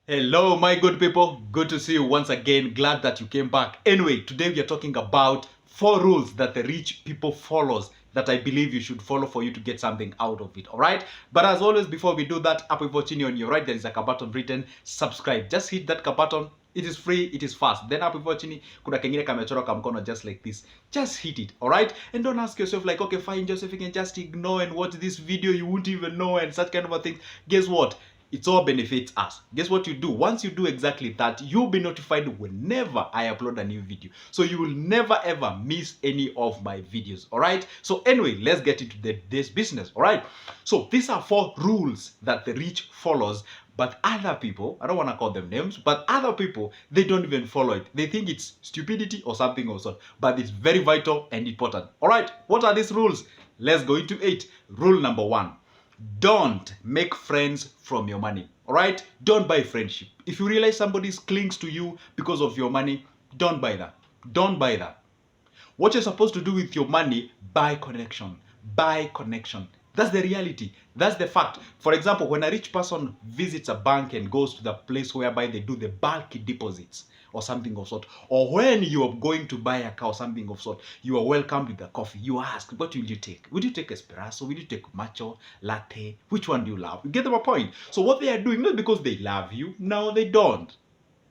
Hello, my good people. Good to see you once again. Glad that you came back. Anyway, today we are talking about 4 rules that the rich people follows that I believe you should follow for you to get something out of it. All right. But as always, before we do that, up with watching on your right, there is a button written subscribe. Just hit that button. It is free, it is fast. Then up with chini, kuna kengine kamechora kamkono just like this. Just hit it, all right? And don't ask yourself like, okay, fine, Joseph, you can just ignore and watch this video. You won't even know and such kind of a thing. Guess what? It's all benefits us. Guess what you do? Once you do exactly that, you'll be notified whenever I upload a new video. So you will never ever miss any of my videos. All right. So anyway, let's get into this business. All right. So these are 4 rules that the rich follows, but other people, I don't want to call them names, but other people, they don't even follow it. They think it's stupidity or something or sort, but it's very vital and important. All right. What are these rules? Let's go into it. Rule number 1. Don't make friends from your money. All right? Don't buy friendship. If you realize somebody clings to you because of your money, don't buy that. Don't buy that. What you're supposed to do with your money, buy connection. Buy connection. That's the reality. That's the fact. For example, when a rich person visits a bank and goes to the place whereby they do the bulky deposits or something of sort, or when you are going to buy a car or something of sort, you are welcomed with a coffee. You ask, what will you take? Will you take espresso? Will you take matcha, latte? Which one do you love? You get them a point. So what they are doing, not because they love you, no, they don't.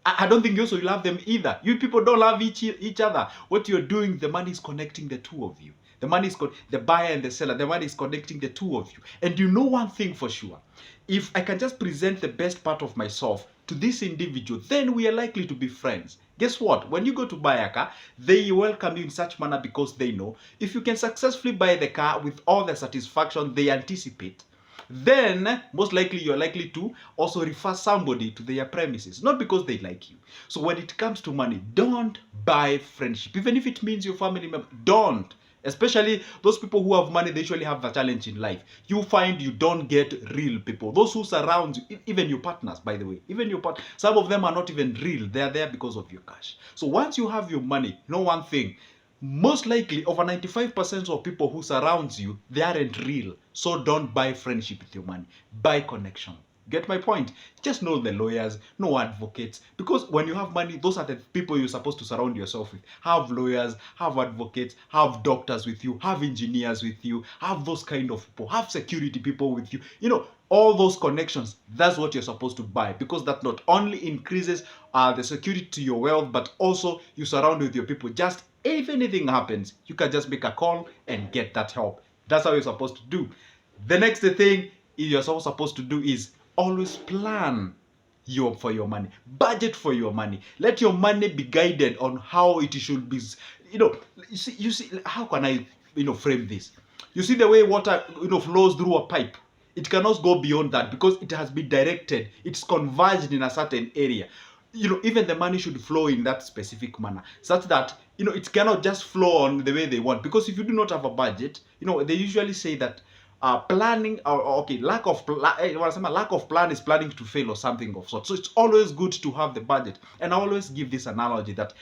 I don't think you also love them either. You people don't love each other. What you're doing, the money is connecting the two of you. The money is the buyer and the seller. The money is connecting the two of you. And you know one thing for sure. If I can just present the best part of myself to this individual, then we are likely to be friends. Guess what? When you go to buy a car, they welcome you in such manner because they know if you can successfully buy the car with all the satisfaction they anticipate, then most likely you're likely to also refer somebody to their premises, not because they like you. So when it comes to money, don't buy friendship, even if it means your family member. Don't. Especially those people who have money, they usually have a challenge in life. You find you don't get real people. Those who surround you, even your partners, by the way, even your partner, some of them are not even real. They are there because of your cash. So once you have your money, know one thing, most likely over 95% of people who surrounds you, they aren't real. So don't buy friendship with your money. Buy connection. Get my point? Just know the lawyers, know advocates. Because when you have money, those are the people you're supposed to surround yourself with. Have lawyers, have advocates, have doctors with you, have engineers with you, have those kind of people, have security people with you. You know, all those connections, that's what you're supposed to buy. Because that not only increases the security to your wealth, but also you surround with your people. Just if anything happens, you can just make a call and get that help. That's how you're supposed to do. The next thing you're also supposed to do is always plan for your money. Budget for your money. Let your money be guided on how it should be. You see, how can I, frame this? You see the way water, flows through a pipe. It cannot go beyond that because it has been directed. It's converged in a certain area. Even the money should flow in that specific manner, such that it cannot just flow on the way they want. Because if you do not have a budget, they usually say that planning lack of plan is planning to fail or something of sort. So it's always good to have the budget. And I always give this analogy that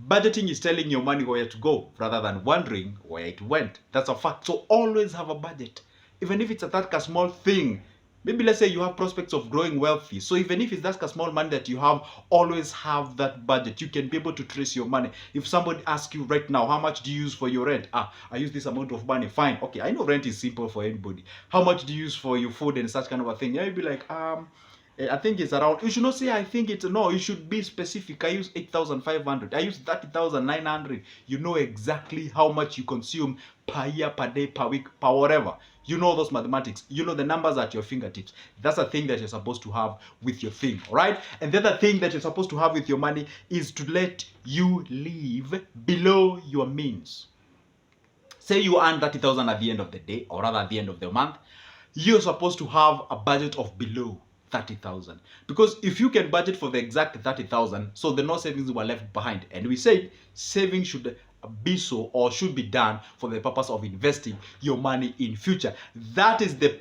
budgeting is telling your money where to go rather than wondering where it went. That's a fact. So always have a budget, even if it's a small thing. Maybe let's say you have prospects of growing wealthy. So even if it's just a small money that you have, always have that budget. You can be able to trace your money. If somebody asks you right now, how much do you use for your rent? I use this amount of money. Fine. Okay, I know rent is simple for anybody. How much do you use for your food and such kind of a thing? Yeah, you'd be like, I think it's around. You should not say I think it's no. You should be specific. I use 8,500. I use 30,900. You know exactly how much you consume per year, per day, per week, per whatever. You know those mathematics. You know the numbers at your fingertips. That's a thing that you're supposed to have with your thing, all right? And the other thing that you're supposed to have with your money is to let you live below your means. Say you earn 30,000 at the end of the day, or rather at the end of the month, you're supposed to have a budget of below 30,000. Because if you can budget for the exact 30,000, so the no savings were left behind. And we said saving should be so or should be done for the purpose of investing your money in future. That is the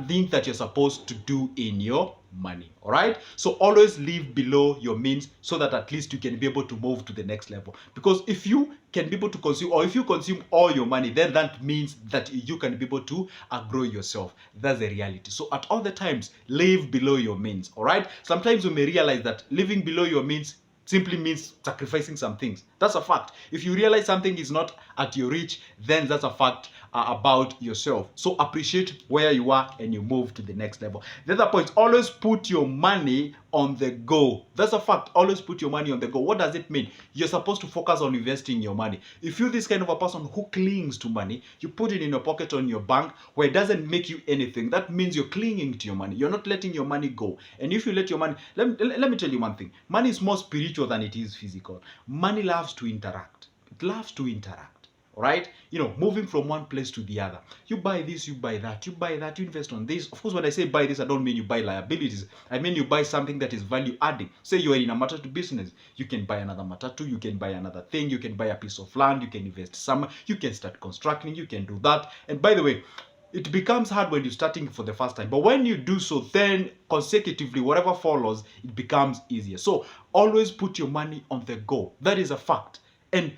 thing that you're supposed to do in your money. All right, so always live below your means so that at least you can be able to move to the next level. Because if you can be able to consume, or if you consume all your money, then that means that you can be able to grow yourself. That's the reality. So at all the times, live below your means. All right, sometimes you may realize that living below your means simply means sacrificing some things. That's a fact. If you realize something is not at your reach, then that's a fact about yourself. So appreciate where you are and you move to the next level. The other point, always put your money on the go. That's a fact. Always put your money on the go. What does it mean? You're supposed to focus on investing your money. If you're this kind of a person who clings to money, you put it in your pocket on your bank where it doesn't make you anything. That means you're clinging to your money. You're not letting your money go. And if you let your money, let me tell you one thing. Money is more spiritual than it is physical. Money loves to interact. It loves to interact. Right? Moving from one place to the other. You buy this, you buy that, you buy that, you invest on this. Of course, when I say buy this, I don't mean you buy liabilities. I mean you buy something that is value adding. Say you are in a matatu business. You can buy another matatu, you can buy another thing, you can buy a piece of land, you can invest somewhere, you can start constructing, you can do that. And by the way, it becomes hard when you're starting for the first time. But when you do so, then consecutively, whatever follows, it becomes easier. So always put your money on the go. That is a fact. And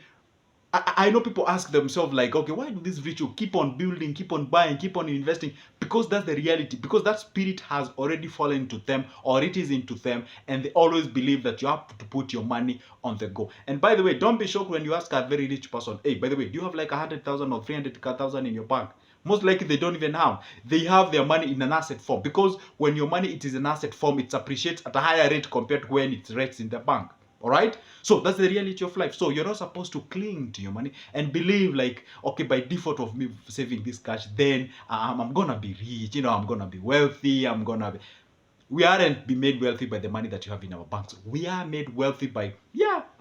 I know people ask themselves like, okay, why do these rich people keep on building, keep on buying, keep on investing? Because that's the reality. Because that spirit has already fallen into them, or it is into them, and they always believe that you have to put your money on the go. And by the way, don't be shocked when you ask a very rich person, hey, by the way, do you have like 100,000 or 300,000 in your bank? Most likely they don't even have. They have their money in an asset form. Because when your money it is an asset form, it appreciates at a higher rate compared to when it rates in the bank. All right, so that's the reality of life. So you're not supposed to cling to your money and believe like, okay, by default of me saving this cash, then I'm gonna be rich, I'm gonna be wealthy, we aren't be made wealthy by the money that you have in our banks. We are made wealthy by,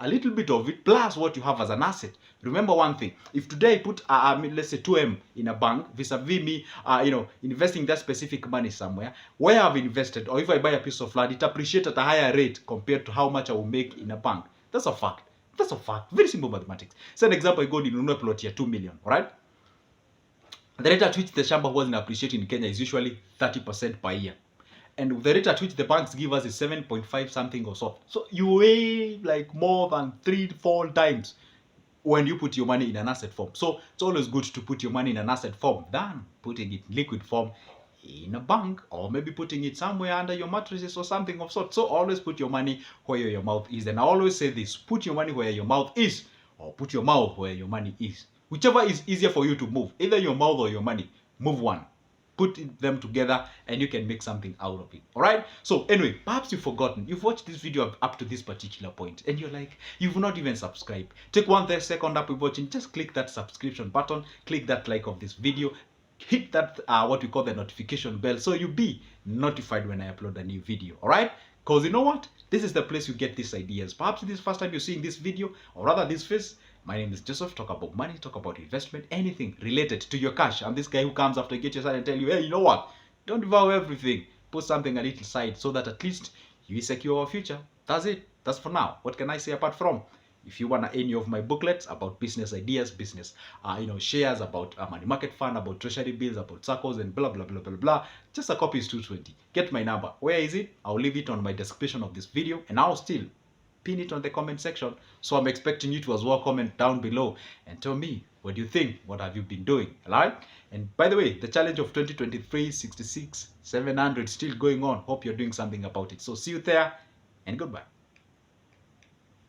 a little bit of it, plus what you have as an asset. Remember one thing, if today I put, let's say 2M in a bank, vis-a-vis me, investing that specific money somewhere, where I've invested, or if I buy a piece of land, it appreciates at a higher rate compared to how much I will make in a bank. That's a fact. That's a fact. Very simple mathematics. Say an example, I go in a plot here, 2 million, all right? The rate at which the shamba wasn't appreciating in Kenya is usually 30% per year. And the rate at which the banks give us is 7.5 something or so. So you weigh like more than 3-4 times when you put your money in an asset form. So it's always good to put your money in an asset form than putting it in liquid form in a bank, or maybe putting it somewhere under your mattresses or something of sort. So always put your money where your mouth is. And I always say this, put your money where your mouth is, or put your mouth where your money is. Whichever is easier for you to move, either your mouth or your money, move one. Put them together and you can make something out of it. All right, so anyway, perhaps you've forgotten, you've watched this video up to this particular point and you're like, you've not even subscribed. Take 1 second up with watching, just click that subscription button, click that like of this video, hit that what we call the notification bell, so you'll be notified when I upload a new video. All right, because you know what, this is the place you get these ideas. Perhaps this is the first time you're seeing this video, or rather this face. My name is Joseph. Talk about money, talk about investment, anything related to your cash. I'm this guy who comes after you get your side and tell you, hey, you know what? Don't devour everything. Put something a little side so that at least you secure your future. That's it. That's for now. What can I say apart from? If you want any of my booklets about business ideas, business, shares, about money market fund, about treasury bills, about circles, and blah, blah, blah, blah, blah, just a copy is 220. Get my number. Where is it? I'll leave it on my description of this video, and I'll still pin it on the comment section. So I'm expecting you to as well comment down below and tell me, what do you think? What have you been doing? Alright? And by the way, the challenge of 2023 66 700 still going on. Hope you're doing something about it. So see you there, and goodbye.